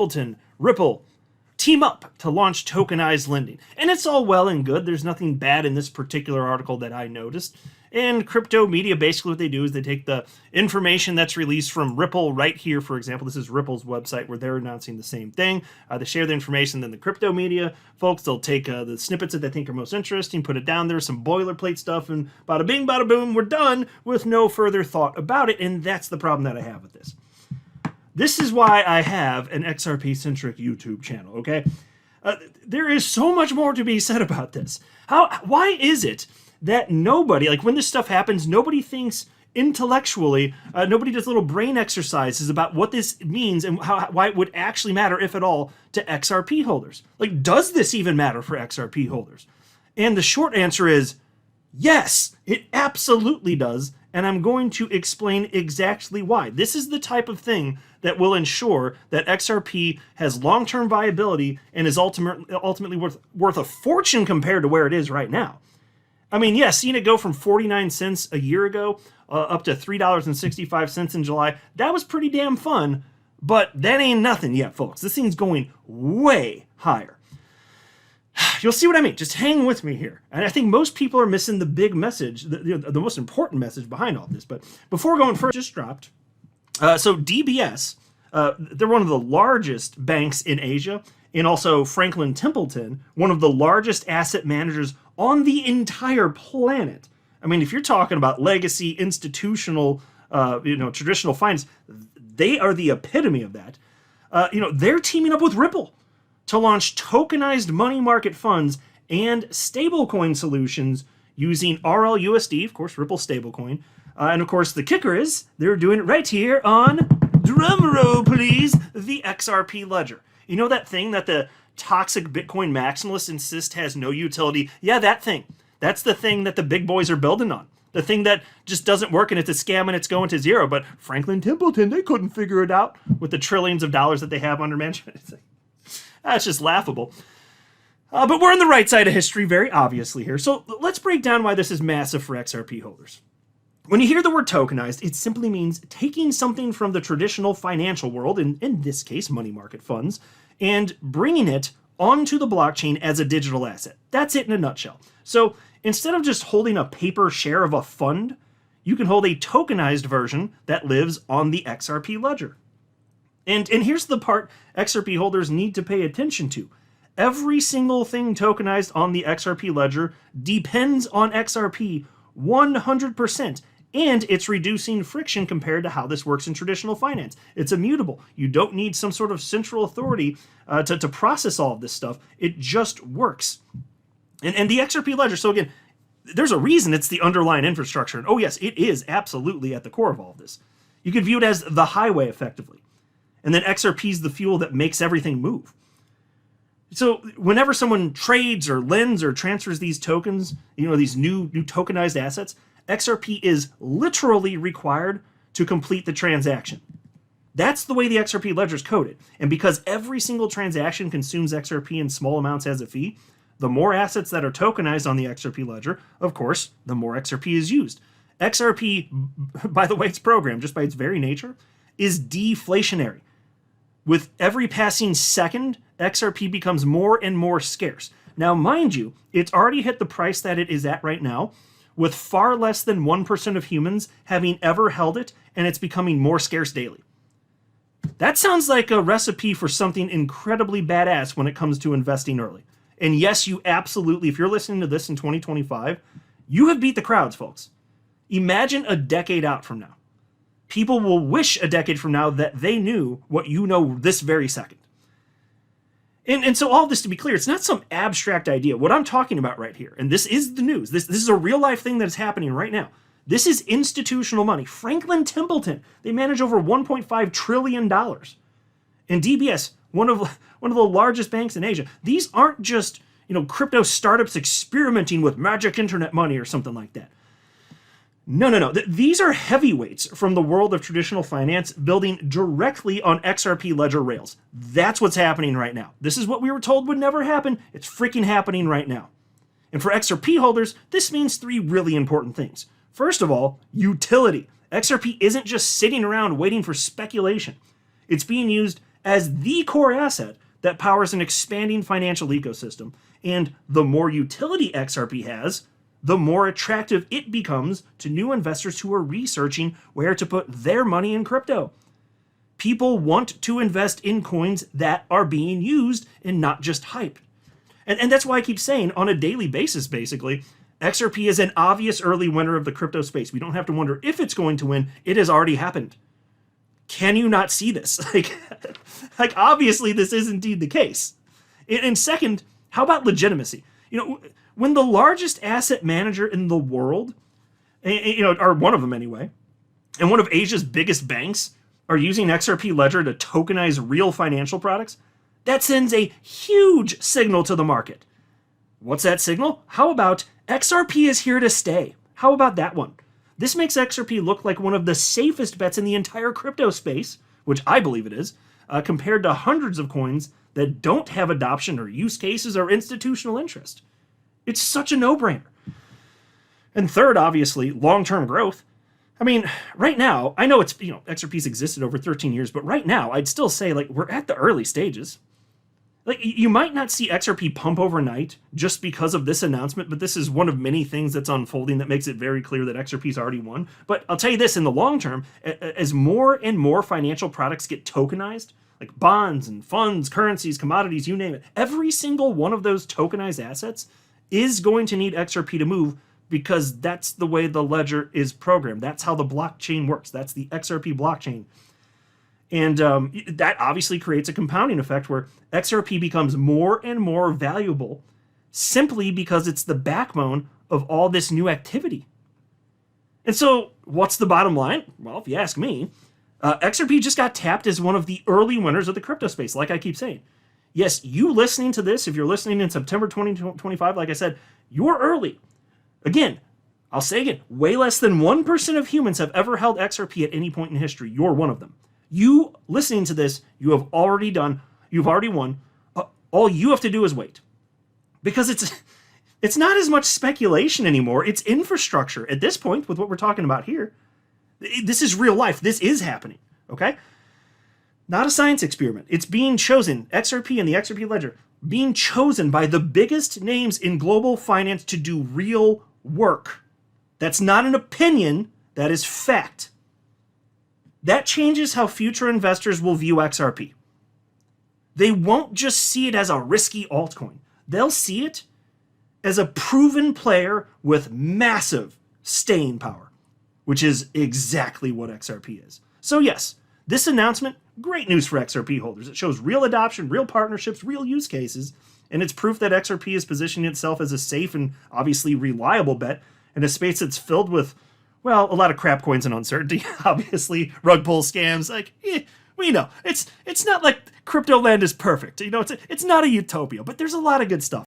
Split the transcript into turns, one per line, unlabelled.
Templeton, Ripple team up to launch tokenized lending. And it's all well and good. There's nothing bad in this particular article that I noticed. And crypto media, basically what they do is they take the information that's released from Ripple right here, for example. This is Ripple's website where they're announcing the same thing. They share the information, then the crypto media folks, they'll take the snippets that they think are most interesting, put it down there, some boilerplate stuff, and bada bing, bada boom, we're done with no further thought about it. And that's the problem that I have with this. This is why I have an XRP-centric YouTube channel, okay? There is so much more to be said about this. Why is it that nobody, like when this stuff happens, nobody thinks intellectually, nobody does little brain exercises about what this means and why it would actually matter, if at all, to XRP holders? Like, does this even matter for XRP holders? And the short answer is yes, it absolutely does. And I'm going to explain exactly why. This is the type of thing that will ensure that XRP has long-term viability and is ultimately worth a fortune compared to where it is right now. I mean, yeah, seeing it go from 49 cents a year ago up to $3.65 in July, that was pretty damn fun, but that ain't nothing yet, folks. This thing's going way higher. You'll see what I mean. Just hang with me here. And I think most people are missing the big message, the most important message behind all this. But before going further, just dropped. So DBS, they're one of the largest banks in Asia, and also Franklin Templeton, one of the largest asset managers on the entire planet. I mean, if you're talking about legacy, institutional, traditional finance, they are the epitome of that. They're teaming up with Ripple to launch tokenized money market funds and stablecoin solutions using RLUSD, of course, Ripple stablecoin. And of course, the kicker is they're doing it right here on, drumroll please, the XRP ledger. You know that thing that the toxic Bitcoin maximalists insist has no utility? Yeah, that thing. That's the thing that the big boys are building on. The thing that just doesn't work and it's a scam and it's going to zero. But Franklin Templeton, they couldn't figure it out with the trillions of dollars that they have under management. That's just laughable. But we're on the right side of history, very obviously here. So let's break down why this is massive for XRP holders. When you hear the word tokenized, it simply means taking something from the traditional financial world, in this case, money market funds, and bringing it onto the blockchain as a digital asset. That's it in a nutshell. So instead of just holding a paper share of a fund, you can hold a tokenized version that lives on the XRP ledger. And here's the part XRP holders need to pay attention to. Every single thing tokenized on the XRP ledger depends on XRP 100%, and it's reducing friction compared to how this works in traditional finance. It's immutable. You don't need some sort of central authority to process all of this stuff. It just works. And the XRP ledger, so again, there's a reason it's the underlying infrastructure. And oh yes, it is absolutely at the core of all of this. You could view it as the highway, effectively. And then XRP is the fuel that makes everything move. So whenever someone trades or lends or transfers these tokens, these new tokenized assets, XRP is literally required to complete the transaction. That's the way the XRP ledger is coded. And because every single transaction consumes XRP in small amounts as a fee, the more assets that are tokenized on the XRP ledger, of course, the more XRP is used. XRP, by the way it's programmed, just by its very nature, is deflationary. With every passing second, XRP becomes more and more scarce. Now, mind you, it's already hit the price that it is at right now, with far less than 1% of humans having ever held it, and it's becoming more scarce daily. That sounds like a recipe for something incredibly badass when it comes to investing early. And yes, you absolutely, if you're listening to this in 2025, you have beat the crowds, folks. Imagine a decade out from now. People will wish a decade from now that they knew what you know this very second. And so all this, to be clear, it's not some abstract idea. What I'm talking about right here, and this is the news, this is a real life thing that is happening right now. This is institutional money. Franklin Templeton, they manage over $1.5 trillion. And DBS, one of the largest banks in Asia. These aren't just, crypto startups experimenting with magic internet money or something like that. No. These are heavyweights from the world of traditional finance building directly on XRP ledger rails. That's what's happening right now. This is what we were told would never happen. It's freaking happening right now. And for XRP holders, this means three really important things. First of all, utility. XRP isn't just sitting around waiting for speculation. It's being used as the core asset that powers an expanding financial ecosystem. And the more utility XRP has, the more attractive it becomes to new investors who are researching where to put their money in crypto. People want to invest in coins that are being used and not just hype. And that's why I keep saying on a daily basis, basically, XRP is an obvious early winner of the crypto space. We don't have to wonder if it's going to win. It has already happened. Can you not see this? Like obviously this is indeed the case. And second, how about legitimacy? When the largest asset manager in the world, or one of them anyway, and one of Asia's biggest banks are using XRP Ledger to tokenize real financial products, that sends a huge signal to the market. What's that signal? How about XRP is here to stay? How about that one? This makes XRP look like one of the safest bets in the entire crypto space, which I believe it is, compared to hundreds of coins that don't have adoption or use cases or institutional interest. It's such a no-brainer. And third, obviously, long-term growth. I mean, right now, I know it's, XRP's existed over 13 years, but right now, I'd still say, we're at the early stages. You might not see XRP pump overnight just because of this announcement, but this is one of many things that's unfolding that makes it very clear that XRP's already won. But I'll tell you this, in the long term, as more and more financial products get tokenized, like bonds and funds, currencies, commodities, you name it, every single one of those tokenized assets is going to need XRP to move because that's the way the ledger is programmed. That's how the blockchain works. That's the XRP blockchain. And that obviously creates a compounding effect where XRP becomes more and more valuable simply because it's the backbone of all this new activity. And so what's the bottom line? Well, if you ask me, XRP just got tapped as one of the early winners of the crypto space, like I keep saying. Yes, you listening to this, if you're listening in September 2025, like I said, you're early. Again, I'll say again, way less than 1% of humans have ever held XRP at any point in history. You're one of them. You listening to this, you've already won. All you have to do is wait. Because it's not as much speculation anymore. It's infrastructure. At this point, with what we're talking about here, this is real life. This is happening, okay? Not a science experiment. It's being chosen, XRP and the XRP Ledger, being chosen by the biggest names in global finance to do real work. That's not an opinion, that is fact. That changes how future investors will view XRP. They won't just see it as a risky altcoin. They'll see it as a proven player with massive staying power, which is exactly what XRP is. So yes, this announcement, great news for XRP holders. It shows real adoption, real partnerships, real use cases, and it's proof that XRP is positioning itself as a safe and obviously reliable bet in a space that's filled with, well, a lot of crap coins and uncertainty. Obviously, rug pull scams. We know it's not like crypto land is perfect. It's not a utopia, but there's a lot of good stuff.